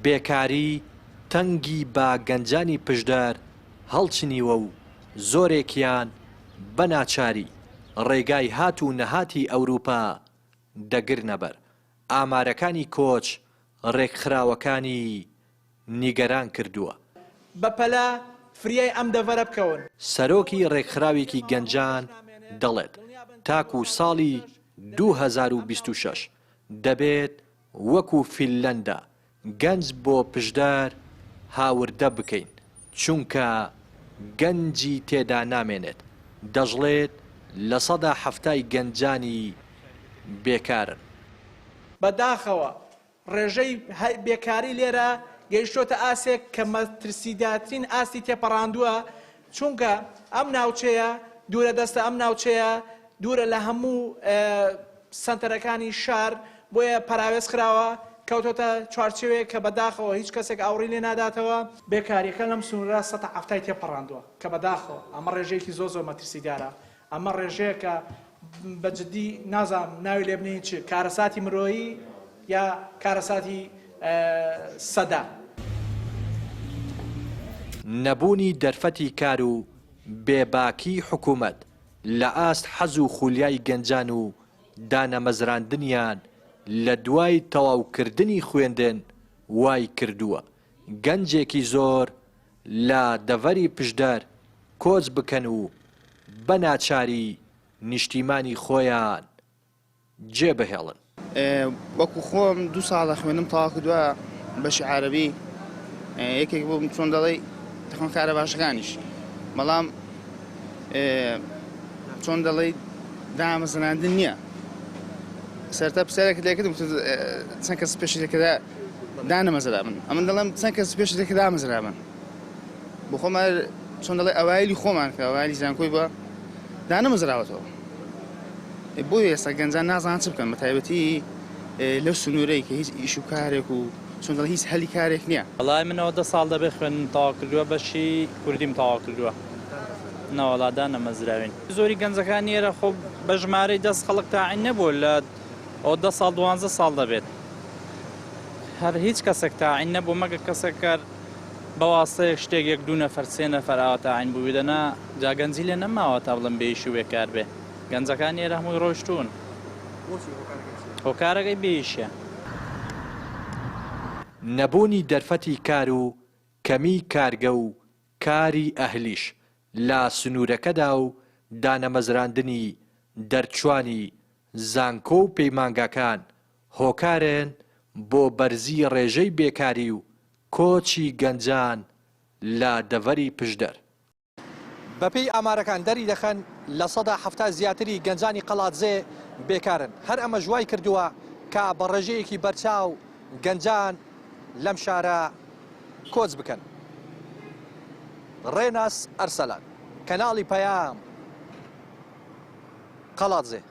بێکاری تەنگی با گەنجانی پشدار هەڵچنیوە و زۆرێکیان بەناچاری ڕێگای هات و نەهاتی ئەوروپا دەگرنە بەر ئامارەکانی کۆچ ڕێکخراوەکانی نیگەران کردووە. بەپەلا فریای ئەم دەڤەرە بکەون. سەرۆکی ڕێکخراوێکی گەنجان دەڵێت تاکو ساڵی 2026 دەبێت وەکو فینلەندا گەنج بۆ پشدار هاوردە بکەین چونکە گەنجی تێدا نامێنێت. دەژڵێت لە 70% گەنجانی بێکارن. بەداخەوە ڕێژەی بێکاری لێرە گەیشتۆتە ئاسێک کە مەترسیداترین ئاستی تێپەڕاندووە چونکە ئەم ناوچەیە دوورە دەستە ئەم ناوچەیە دوورە لە هەموو سنتەرەکانی شار بۆیە پەراوێز خراوە کەوتۆتە چوارچێوەیە کە بەداخەوە هیچ کەسێک ئاوڕی لێ ناداتەوە. بێکاریەکە لەم سنوورە 170 تێپەڕاندووە کە بەداخەوە ئەمە ڕێژەیەکی زۆر مەترسیدارە. ئەمە ڕێژەیە کە بەجددی نازام ناوی لێ بنین چ کارەساتی مرۆیی یا کارەساتی سەدا. نەبوونی دەرفەتی کار و بێباکی حکوومەت لە ئاست حەز و خولیای گەنجان و دانەمەزراندنیان لە دوای تەواوکردنی خوێندن وای کردووە گەنجێکی زۆر لە دەڤەری پشدار کۆچ بکەن و بەناچاری نیشتیمانی خۆیان جێبهێڵن. وەکو خۆم 2 ساڵە خوێنم تەواو کردووە بەشی عەرەبی یەکێک بۆ چۆن دەڵێ تەخۆن کارە باشەکانیش بەڵام چۆن دەڵێ دامەزراندن نییە. سەرتا پرسیارێک لێکردم چەند کەس پێشی لێکەدا دانەمەزرا من ئەمن دەڵێم چەند کەس پێشی لێکە دامەزرا من بۆ خۆمان چۆن دەڵێ ئەوایلی خۆمان کە ئەوایلی زانکۆی بە دانەمەزراوەتەوە. بۆیە ئێستا گەنجان نازان چ بکەن بەتایبەتی لەو سنوورەی کە هیچ ئیش و کارێک و چۆن دەڵێ هیچ هەلی کارێک نییە. وەڵای منەوە 10 ساڵ دەبێ خوێندنم تەواو کردووە بەشی کوردیم تەواو کردووە نەوەڵا دانەمەزراوین. زۆری گەنجەکان ئێرە خۆ بە ژمارەی دەست خەڵک تاعین نەبوو لە ئەو 10 ساڵ 12 ساڵ دەبێت هەر هیچ کەسێک تاعین نەبوو مەگە کەسێک کار بەواسەیەک شتێک 1-2 نەفەر 3 نەفەر ئاوا تاعین بوو دەنا جا گەنجی لێ نەماوە تا بڵم بێیشی و بێکار بێ. گەنجەکان ئێرە هەمووی ڕۆیشتوون هۆکارەکەی بێیشە. نەبوونی دەرفەتی کار و کەمی کارگە و کاری ئەهلیش لە سنوورەکەدا و دانەمەزراندنی دەرچوانی زانکۆ و پەیمانگاکان هۆکارن بۆ بەرزی ڕێژەی بێکاری و کۆچی گەنجان لە دەڤەری پشدەر. بەپێی ئامارەکان دەری دەخەن لە 170 زیاتری گەنجانی قەڵاتزێ بێکارن. هەر ئەمە ژوای کردووە کە بە ڕێژەیەکی بەرچاو گەنجان لەم شارە کۆچ بکەن. ڕێناس ئەرسەلان کەناڵی پەیام قەڵاتزێ.